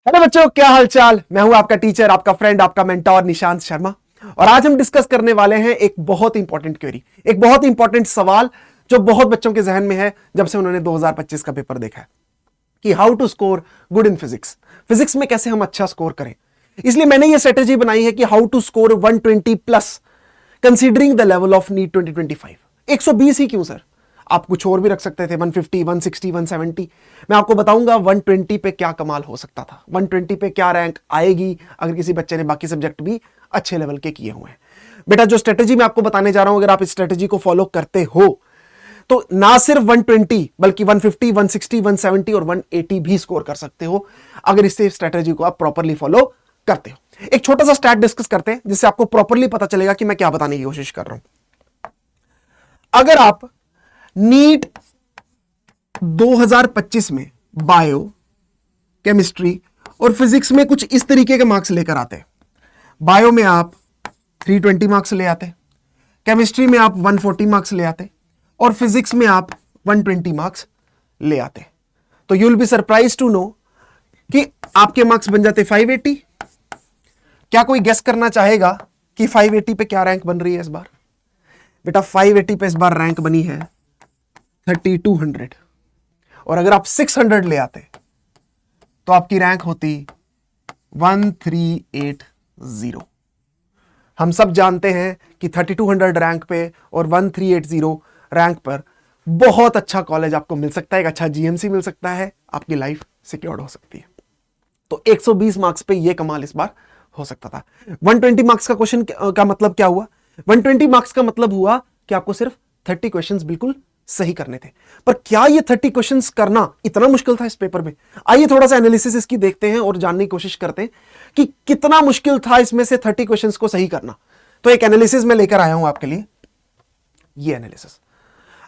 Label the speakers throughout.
Speaker 1: Hello बच्चों, क्या हाल चाल। मैं हूं आपका टीचर, आपका फ्रेंड, आपका मेंटोर निशांत शर्मा। और आज हम डिस्कस करने वाले हैं एक बहुत इंपॉर्टेंट क्वेरी, एक बहुत इंपॉर्टेंट सवाल जो बहुत बच्चों के जहन में है जब से उन्होंने 2025 का पेपर देखा है कि how to score good in physics. Physics में कैसे हम अच्छा स्कोर करें। इसलिए मैंने ये स्ट्रेटेजी बनाई है कि how to score 120 plus considering the level of NEET 2025। 120 ही क्यों सर, आप कुछ और भी रख सकते थे, 150, 160, 170। मैं आपको बताऊंगा 120 पे क्या कमाल हो सकता था, 120 पे क्या रैंक आएगी अगर किसी बच्चे ने बाकी सब्जेक्ट भी अच्छे लेवल के किए हुए हैं। बेटा, जो स्ट्रेटेजी मैं आपको बताने जा रहा हूं, अगर आप इस स्ट्रेटेजी को फॉलो करते हो तो ना सिर्फ 120 बल्कि 150, 160, 170 और 180 भी स्कोर कर सकते हो अगर इससे स्ट्रेटेजी को आप प्रॉपरली फॉलो करते हो। एक छोटा सा स्टैट डिस्कस करते हैं जिससे आपको प्रॉपरली पता चलेगा कि मैं क्या बताने की कोशिश कर रहा हूं। अगर आप नीट 2025 में बायो, केमिस्ट्री और फिजिक्स में कुछ इस तरीके के मार्क्स लेकर आते, बायो में आप 320 मार्क्स ले आते, केमिस्ट्री में आप 140 मार्क्स ले आते और फिजिक्स में आप 120 मार्क्स ले आते, तो you will be surprise to know कि आपके मार्क्स बन जाते 580। क्या कोई गेस करना चाहेगा कि 580 पे क्या रैंक बन रही है इस बार? बेटा, 580 पे इस बार रैंक बनी है 3200। और अगर आप 600 ले आते तो आपकी रैंक होती 1380। हम सब जानते हैं कि 3200 रैंक पे और 1380 रैंक पर बहुत अच्छा कॉलेज आपको मिल सकता है, एक अच्छा जीएमसी मिल सकता है, आपकी लाइफ सिक्योर्ड हो सकती है। तो 120 मार्क्स पे ये कमाल इस बार हो सकता था। 120 मार्क्स का क्वेश्चन का मतलब क्या हुआ? 120 मार्क्स का मतलब हुआ कि आपको सिर्फ 30 क्वेश्चंस बिल्कुल सही करने थे। पर क्या ये 30 क्वेश्चंस करना इतना मुश्किल था इस पेपर में? आइए थोड़ा सा एनालिसिस इसकी देखते हैं और जानने की कोशिश करते हैं कि कितना मुश्किल था इसमें से 30 क्वेश्चंस को सही करना। तो एक एनालिसिस में लेकर आया हूं आपके लिए। ये एनालिसिस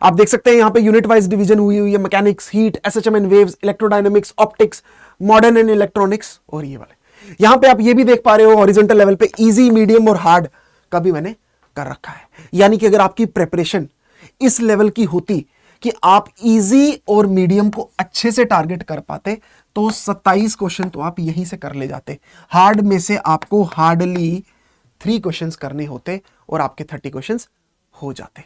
Speaker 1: आप देख सकते हैं, यहां पे यूनिट वाइज डिवीजन हुई हुई है, mechanics, heat, SHM and waves, electrodynamics, optics, modern and electronics और ये वाले। यहां पे आप ये भी देख पा रहे हो हॉरिजॉन्टल लेवल पे इजी, मीडियम और हार्ड का भी मैंने कर रखा है। यानी कि अगर आपकी प्रिपरेशन इस लेवल की होती कि आप इजी और मीडियम को अच्छे से टारगेट कर पाते तो 27 क्वेश्चन तो आप यहीं से कर ले जाते। हार्ड में से आपको हार्डली 3 क्वेश्चंस करने होते और आपके 30 क्वेश्चंस हो जाते।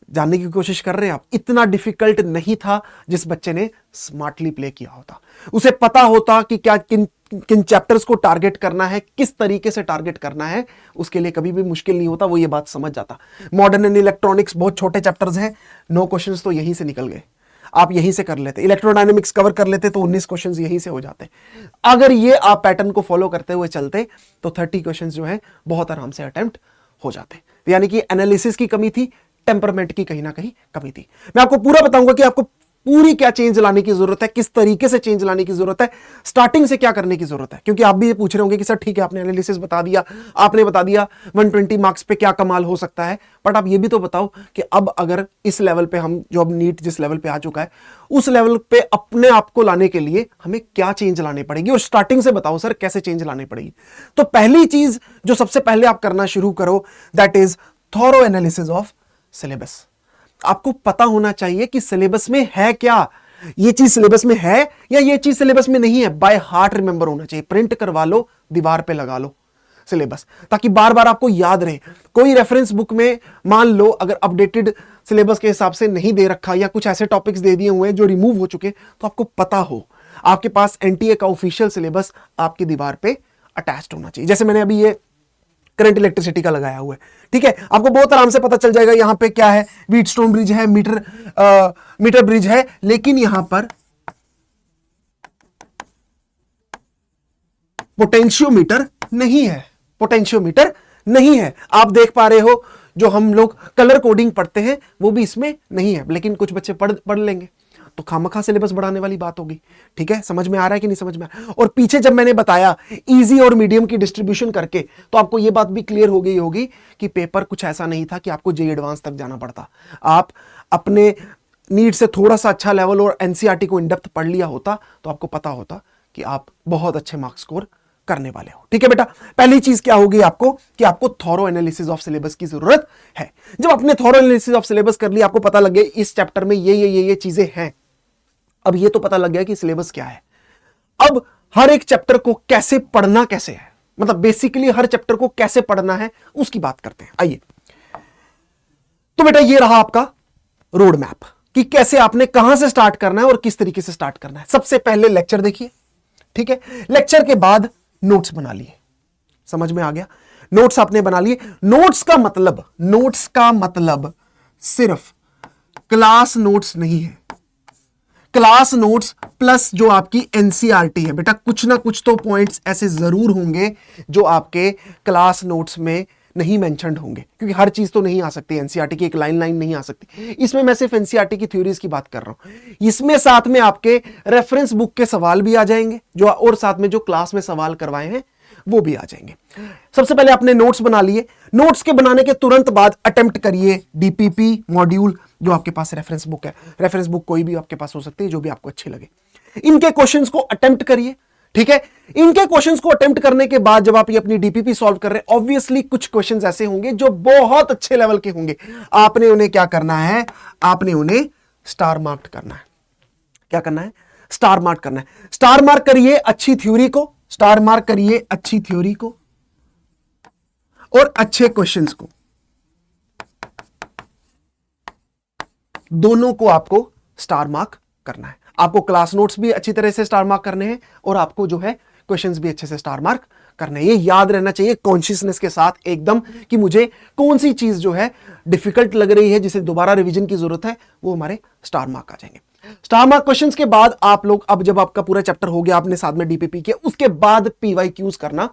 Speaker 1: जानने की कोशिश कर रहे हैं आप, इतना डिफिकल्ट नहीं था जिस बच्चे ने स्मार्टली प्ले किया होता। उसे पता होता कि क्या किन किन चैप्टर्स को टारगेट करना है, किस तरीके से टारगेट करना है, उसके लिए कभी भी मुश्किल नहीं होता, वो ये बात समझ जाता। मॉडर्न एंड इलेक्ट्रॉनिक्स बहुत छोटे चैप्टर्स हैं, 9 क्वेश्चंस तो यहीं से निकल गए, आप यहीं से कर लेते। इलेक्ट्रोडायनेमिक्स कवर कर लेते तो 19 क्वेश्चंस यहीं से हो जाते। अगर ये आप पैटर्न को फॉलो करते हुए चलते तो 30 क्वेश्चंस जो है बहुत आराम से अटेम्प्ट हो जाते। यानी कि एनालिसिस की कमी थी, टेम्परमेंट की कहीं ना कहीं कमी थी। मैं आपको पूरा बताऊंगा कि आपको पूरी क्या चेंज लाने की जरूरत है, किस तरीके से चेंज लाने की जरूरत है, स्टार्टिंग से क्या करने की जरूरत है। क्योंकि आप भी ये पूछ रहे होंगे कि सर ठीक है, आपने एनालिसिस बता दिया, आपने बता दिया 120 मार्क्स पे क्या कमाल हो सकता है, बट आप ये भी तो बताओ कि अब अगर इस लेवल पे हम, जो अब नीट जिस लेवल पे आ चुका है, उस लेवल पे अपने आप को लाने के लिए हमें क्या चेंज लानी पड़ेगी, और स्टार्टिंग से बताओ सर कैसे चेंज लानी पड़ेगी। तो पहली चीज जो सबसे पहले आप करना शुरू करो, that is thorough analysis of syllabus. आपको पता होना चाहिए कि सिलेबस में है क्या, ये चीज सिलेबस में है या ये चीज सिलेबस में नहीं है। बाय हार्ट रिमेंबर होना चाहिए, प्रिंट करवा लो, दीवार पे लगा लो सिलेबस, ताकि बार बार आपको याद रहे। कोई रेफरेंस बुक में मान लो अगर अपडेटेड सिलेबस के हिसाब से नहीं दे रखा या कुछ ऐसे टॉपिक्स दे दिए हुए हैं जो रिमूव हो चुके, तो आपको पता हो, आपके पास एनटीए का ऑफिशियल सिलेबस आपकी दीवार पे अटैच्ड होना चाहिए। जैसे मैंने अभी ये करंट इलेक्ट्रिसिटी का लगाया हुआ है, ठीक है, आपको बहुत आराम से पता चल जाएगा यहां पे क्या है। व्हीटस्टोन ब्रिज है, मीटर ब्रिज है, लेकिन यहां पर पोटेंशियोमीटर नहीं है, पोटेंशियोमीटर नहीं है। आप देख पा रहे हो जो हम लोग कलर कोडिंग पढ़ते हैं वो भी इसमें नहीं है, लेकिन कुछ बच्चे पढ़ लेंगे, तो खामखा सिलेबस बढ़ाने वाली बात होगी। ठीक है, समझ में आ रहा है कि नहीं समझ में आ रहा है? और पीछे जब मैंने बताया इजी और मीडियम की डिस्ट्रीब्यूशन करके, तो आपको यह बात भी क्लियर हो गई होगी कि पेपर कुछ ऐसा नहीं था कि आपको जेईई एडवांस तक जाना पड़ता। आप अपने नीट से थोड़ा सा अच्छा लेवल और एनसीईआरटी को इन डेप्थ पढ़ लिया होता तो आपको पता होता कि आप बहुत अच्छे मार्क्स स्कोर करने वाले हो। ठीक है बेटा, पहली चीज क्या होगी आपको कि आपको थॉरो एनालिसिस ऑफ सिलेबस की जरूरत है। जब आपने थॉरो एनालिसिस ऑफ सिलेबस कर लिया, आपको पता लग गया इस चैप्टर में ये चीजें हैं, अब ये तो पता लग गया कि सिलेबस क्या है। अब हर एक चैप्टर को कैसे पढ़ना कैसे है, मतलब बेसिकली हर चैप्टर को कैसे पढ़ना है उसकी बात करते हैं। आइए, तो बेटा ये रहा आपका रोड मैप कि कैसे आपने कहां से स्टार्ट करना है और किस तरीके से स्टार्ट करना है। सबसे पहले लेक्चर देखिए, ठीक है। लेक्चर के बाद नोट्स बना लिए, समझ में आ गया। नोट्स आपने बना लिए। नोट्स का मतलब सिर्फ क्लास नोट्स नहीं है। क्लास नोट्स प्लस जो आपकी एनसीईआरटी है बेटा, कुछ ना कुछ तो पॉइंट्स ऐसे जरूर होंगे जो आपके क्लास नोट्स में नहीं मेंशन्ड होंगे, क्योंकि हर चीज तो नहीं आ सकती। एनसीईआरटी की एक लाइन नहीं आ सकती। इसमें मैं सिर्फ एनसीईआरटी की थ्योरीज की बात कर रहा हूं। इसमें साथ में आपके रेफरेंस बुक के सवाल भी आ जाएंगे जो, और साथ में जो क्लास में सवाल करवाए हैं वो भी आ जाएंगे। सबसे पहले आपने नोट्स बना लिए। नोट्स के बनाने के तुरंत बाद अटेम्प्ट करिए डीपीपी मॉड्यूल, जो आपके पास रेफरेंस बुक है। रेफरेंस बुक कोई भी आपके पास हो सकती है, जो भी आपको अच्छी लगे। इनके क्वेश्चंस को अटेम्प्ट करिए, ठीक है। इनके क्वेश्चंस को अटेम्प्ट करने के बाद जब आप ये अपनी डीपीपी सॉल्व कर रहे हैं, ऑब्वियसली कुछ क्वेश्चंस ऐसे होंगे जो बहुत अच्छे लेवल के होंगे। आपने उन्हें क्या करना है, आपने उन्हें स्टार मार्क करना है। क्या करना है, स्टार मार्क करना है। स्टार मार्क करिए अच्छी थ्योरी को, स्टार मार्क करिए अच्छी थ्योरी को और अच्छे क्वेश्चंस को, दोनों को आपको स्टार मार्क करना है। आपको क्लास नोट्स भी अच्छी तरह से स्टार मार्क करने हैं और आपको जो है क्वेश्चंस भी अच्छे से स्टार मार्क करने हैं। ये याद रहना चाहिए कॉन्शियसनेस के साथ एकदम, कि मुझे कौन सी चीज जो है डिफिकल्ट लग रही है, जिसे दोबारा रिवीजन की जरूरत है, वो हमारे स्टार मार्क आ जाएंगे। स्टार मार्क क्वेश्चंस के बाद आप लोग, अब जब आपका पूरा चैप्टर हो गया, आपने साथ में डीपीपी किया, उसके बाद पीवाईक्यूज करना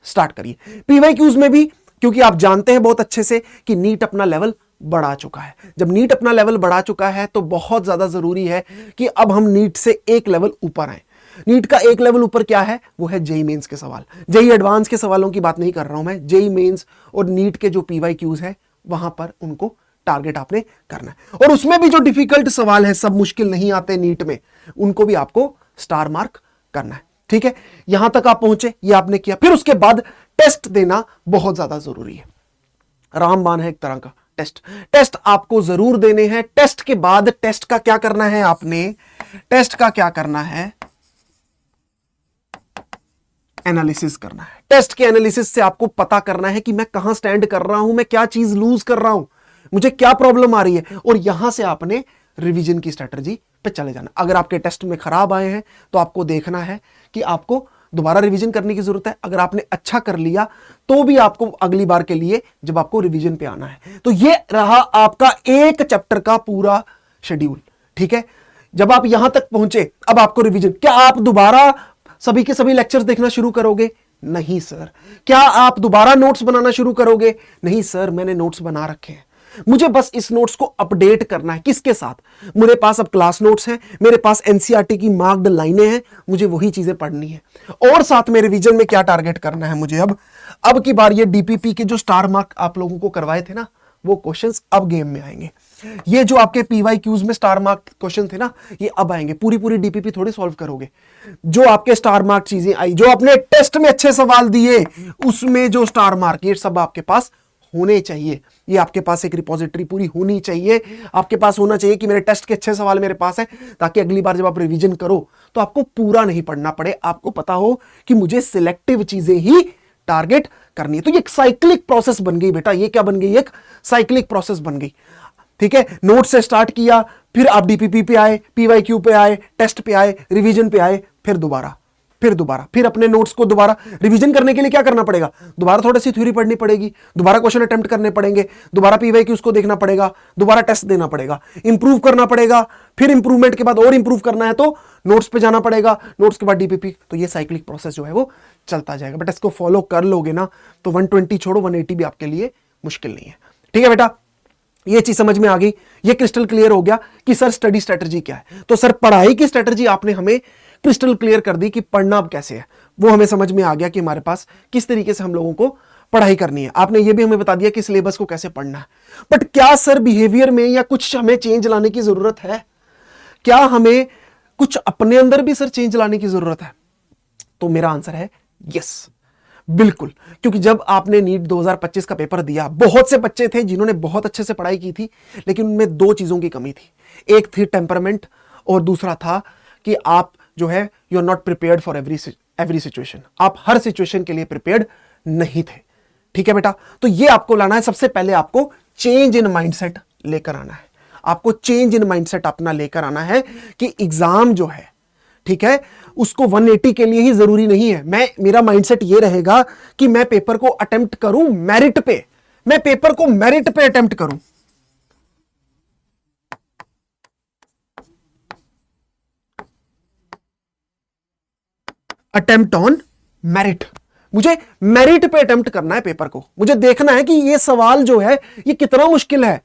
Speaker 1: स्टार्ट करिए। पीवाईक्यूज में भी, क्योंकि आप जानते हैं बहुत अच्छे से कि नीट अपना लेवल बढ़ा चुका है। जब नीट अपना लेवल बढ़ा चुका है तो बहुत ज्यादा जरूरी है कि अब हम नीट से एक लेवल ऊपर आए। नीट का एक लेवल ऊपर क्या है, वो है जेई मेंस के सवाल। जेई एडवांस के सवालों की बात नहीं कर रहा हूं मैं, जेई मेंस और नीट के जो पीवाईक्यूज है वहां पर उनको टारगेट आपने करना है। और उसमें भी जो डिफिकल्ट सवाल है, सब मुश्किल नहीं आते नीट में, उनको भी आपको स्टार मार्क करना है, ठीक है। यहां तक आप पहुंचे, ये आपने किया। फिर उसके बाद टेस्ट देना बहुत ज्यादा जरूरी है। रामबाण है एक तरह का टेस्ट आपको जरूर देने हैं। टेस्ट के बाद टेस्ट का क्या करना है आपने, टेस्ट का क्या करना है, एनालिसिस करना है। टेस्ट के एनालिसिस से आपको पता करना है कि मैं कहां स्टैंड कर रहा हूं, मैं क्या चीज लूज कर रहा हूं, मुझे क्या प्रॉब्लम आ रही है, और यहां से आपने रिवीजन की स्ट्रेटजी पे चले जाना। अगर आपके टेस्ट में खराब आए हैं तो आपको देखना है कि आपको दोबारा रिवीजन करने की जरूरत है। अगर आपने अच्छा कर लिया तो भी आपको अगली बार के लिए जब आपको रिवीजन पे आना है। तो ये रहा आपका एक चैप्टर का पूरा शेड्यूल, ठीक है। जब आप यहां तक पहुंचे, अब आपको रिवीजन। क्या आप दोबारा सभी के सभी लेक्चर्स देखना शुरू करोगे? नहीं सर। क्या आप दोबारा नोट्स बनाना शुरू करोगे? नहीं सर, मैंने नोट्स बना रखे हैं, मुझे बस इस नोट्स को अपडेट करना है। किसके साथ? मेरे पास अब क्लास नोट्स हैं, मेरे पास एनसीईआरटी की मार्क्ड लाइनें हैं, मुझे वही चीजें पढ़नी है। और साथ में रिवीजन में क्या टारगेट करना है मुझे, अब की बार ये डीपीपी के जो स्टार मार्क आप लोगों को करवाए थे ना, वो क्वेश्चंस अब गेम में आएंगे। ये जो आपके पीवाईक्यूज में स्टार मार्क क्वेश्चन थे ना, ये अब आएंगे। पूरी डीपीपी थोड़ी सॉल्व करोगे। जो आपके स्टार मार्क चीजें आई, जो आपने टेस्ट में अच्छे सवाल दिए, उसमें जो स्टार मार्क, ये सब आपके पास होने चाहिए। ये आपके पास एक रिपोजिटरी पूरी होनी चाहिए। आपके पास होना चाहिए कि मेरे टेस्ट के अच्छे सवाल मेरे पास है, ताकि अगली बार जब आप रिवीजन करो तो आपको पूरा नहीं पढ़ना पड़े, आपको पता हो कि मुझे सिलेक्टिव चीजें ही टारगेट करनी है। तो ये एक साइक्लिक प्रोसेस बन गई बेटा। ये क्या बन गई? एक साइक्लिक प्रोसेस बन गई, ठीक है। नोट से स्टार्ट किया, फिर आप डीपीपी पे आए, पीवाईक्यू पे आए, टेस्ट पे आए, रिवीजन पे आए, फिर दोबारा फिर अपने नोट्स को दोबारा रिवीजन करने के लिए क्या करना पड़ेगा? दोबारा थोड़ी सी थ्योरी पढ़नी पड़ेगी, दोबारा क्वेश्चन अटेम्प्ट करने पड़ेंगे, दोबारा पीवाईक्यूज को देखना पड़ेगा, दोबारा टेस्ट देना पड़ेगा, इंप्रूव करना पड़ेगा। फिर इंप्रूवमेंट के बाद और इंप्रूव करना है तो नोट्स पे जाना पड़ेगा, नोट्स के बाद डीपीपी। तो ये साइक्लिक प्रोसेस जो है वो चलता जाएगा। बट इसको फॉलो कर लोगे ना तो 120 छोड़ो 180 भी आपके लिए मुश्किल नहीं है, ठीक है बेटा। ये चीज समझ में आ गई, ये क्रिस्टल क्लियर हो गया कि सर स्टडी स्ट्रेटजी क्या है। तो सर पढ़ाई की स्ट्रेटजी आपने हमें क्रिस्टल क्लियर कर दी कि पढ़ना अब कैसे है, वो हमें समझ में आ गया कि हमारे पास किस तरीके से हम लोगों को पढ़ाई करनी है। आपने ये भी हमें बता दिया कि सिलेबस को कैसे पढ़ना है। बट क्या सर बिहेवियर में या कुछ हमें चेंज लाने की जरूरत है? क्या हमें कुछ अपने अंदर भी सर चेंज लाने की जरूरत है? तो मेरा आंसर है यस, बिल्कुल। क्योंकि जब आपने नीट 2025 का पेपर दिया, बहुत से बच्चे थे जिन्होंने बहुत अच्छे से पढ़ाई की थी, लेकिन उनमें दो चीजों की कमी थी। एक थी टेम्परामेंट और दूसरा था कि आप जो है you are not prepared for every situation. आप हर सिचुएशन के लिए प्रिपेयर्ड नहीं थे। ठीक है बेटा, तो ये आपको लाना है। सबसे पहले आपको चेंज इन माइंडसेट लेकर आना है। आपको चेंज इन माइंडसेट अपना लेकर आना है कि एग्जाम जो है, ठीक है, उसको 180 के लिए ही जरूरी नहीं है। मेरा माइंडसेट ये रहेगा कि मैं पेपर को अटेम्प्ट करूं मेरिट पे, मैं पेपर को मेरिट पे अटेम्प्ट करूं। अटेम्प्ट ऑन मेरिट, मुझे मेरिट पे अटेम्प्ट करना है पेपर को। मुझे देखना है कि ये सवाल जो है ये कितना मुश्किल है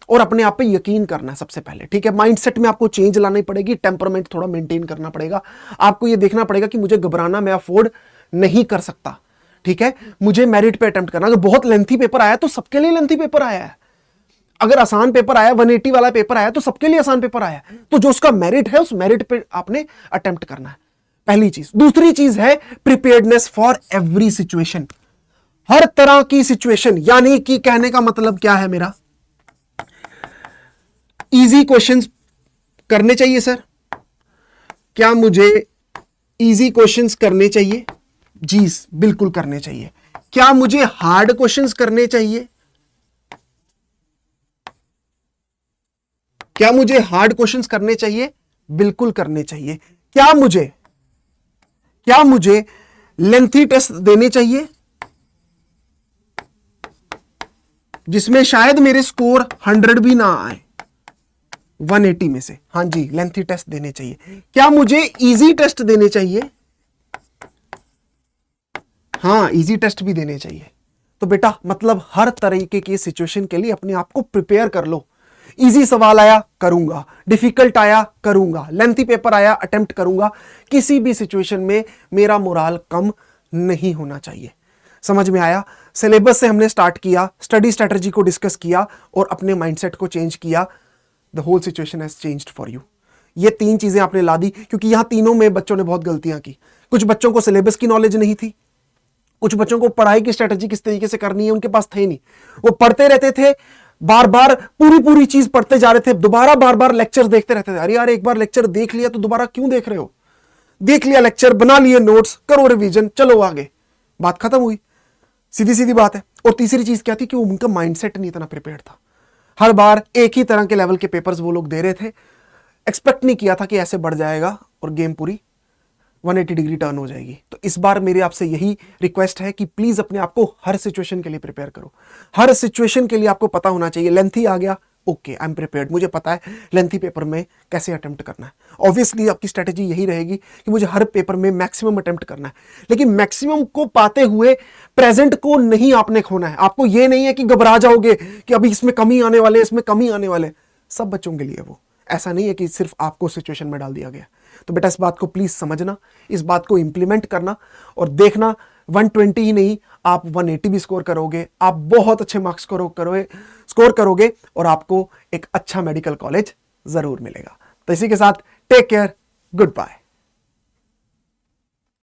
Speaker 1: और अपने आप पे यकीन करना है सबसे पहले। ठीक है, माइंडसेट में आपको चेंज लानी पड़ेगी, टेम्परामेंट थोड़ा मेंटेन करना पड़ेगा। आपको ये देखना पड़ेगा कि मुझे घबराना मैं अफोर्ड नहीं कर सकता। ठीक है, मुझे मेरिट पे अटेम्प्ट करना। अगर बहुत लेंथी पेपर आया तो सबके लिए लेंथी पेपर आया है, अगर आसान पेपर आया 180 वाला पेपर आया तो सबके लिए आसान पेपर आया। तो जो उसका मेरिट है उस मेरिट पे आपने अटेम्प्ट करना है, पहली चीज। दूसरी चीज है प्रिपेयर्डनेस फॉर एवरी सिचुएशन, हर तरह की सिचुएशन। यानी कि कहने का मतलब क्या है मेरा, इजी क्वेश्चंस करने चाहिए सर। क्या मुझे इजी क्वेश्चंस करने चाहिए? जी बिल्कुल करने चाहिए। क्या मुझे हार्ड क्वेश्चंस करने चाहिए? क्या मुझे हार्ड क्वेश्चंस करने चाहिए? बिल्कुल करने चाहिए। क्या मुझे लेंथी टेस्ट देने चाहिए जिसमें शायद मेरे स्कोर 100 भी ना आए 180 में से? हां जी, लेंथी टेस्ट देने चाहिए। क्या मुझे इजी टेस्ट देने चाहिए? हां, इजी टेस्ट भी देने चाहिए। तो बेटा मतलब हर तरीके की सिचुएशन के लिए अपने आप को प्रिपेयर कर लो। इजी सवाल आया करूंगा, डिफिकल्ट आया करूंगा, लेंथी पेपर आया अटेम्प्ट करूंगा। किसी भी सिचुएशन में मेरा मोराल कम नहीं होना चाहिए। समझ में आया? सिलेबस से हमने स्टार्ट किया, स्टडी स्ट्रेटजी को डिस्कस किया और अपने माइंडसेट को चेंज किया। The whole situation has changed for you. ये तीन चीजें आपने ला दी, क्योंकि यहां तीनों में बच्चों ने बहुत गलतियां की। कुछ बच्चों को सिलेबस की नॉलेज नहीं थी, कुछ बच्चों को पढ़ाई की स्ट्रेटजी किस तरीके से करनी है उनके पास थे नहीं। वो पढ़ते रहते थे, बार बार पूरी चीज पढ़ते जा रहे थे, दोबारा बार बार लेक्चर्स देखते रहते थे। अरे यार एक बार लेक्चर देख लिया तो दोबारा क्यों देख रहे हो? देख लिया लेक्चर, बना लिए नोट्स, करो रिवीजन, चलो आगे, बात खत्म हुई। सीधी सीधी बात है। और तीसरी चीज क्या थी कि उनका माइंडसेट नहीं इतना प्रिपेयर्ड था। हर बार एक ही तरह के लेवल के पेपर्स वो लोग दे रहे थे, एक्सपेक्ट नहीं किया था कि ऐसे बढ़ जाएगा और गेम पूरी 180 डिग्री टर्न हो जाएगी। तो इस बार मेरे आपसे यही रिक्वेस्ट है कि प्लीज अपने आप को हर सिचुएशन के लिए प्रिपेयर करो। हर सिचुएशन के लिए आपको पता होना चाहिए। लेंथी आ गया, ओके आई एम प्रिपेयर्ड, मुझे पता है लेंथी पेपर में कैसे अटेम्प्ट करना है। ऑब्वियसली आपकी स्ट्रेटेजी यही रहेगी कि मुझे हर पेपर में मैक्सिमम अटेम्प्ट करना है, लेकिन मैक्सिमम को पाते हुए प्रेजेंट को नहीं आपने खोना है। आपको यह नहीं है कि घबरा जाओगे कि अभी इसमें कमी आने वाले, इसमें कमी आने वाले। सब बच्चों के लिए वो ऐसा नहीं है कि सिर्फ आपको सिचुएशन में डाल दिया गया। तो बेटा इस बात को प्लीज समझना, इस बात को इंप्लीमेंट करना और देखना 120 ही नहीं आप 180 भी स्कोर करोगे, आप बहुत अच्छे मार्क्स स्कोर करोगे और आपको एक अच्छा मेडिकल कॉलेज जरूर मिलेगा। तो इसी के साथ टेक केयर, गुड बाय।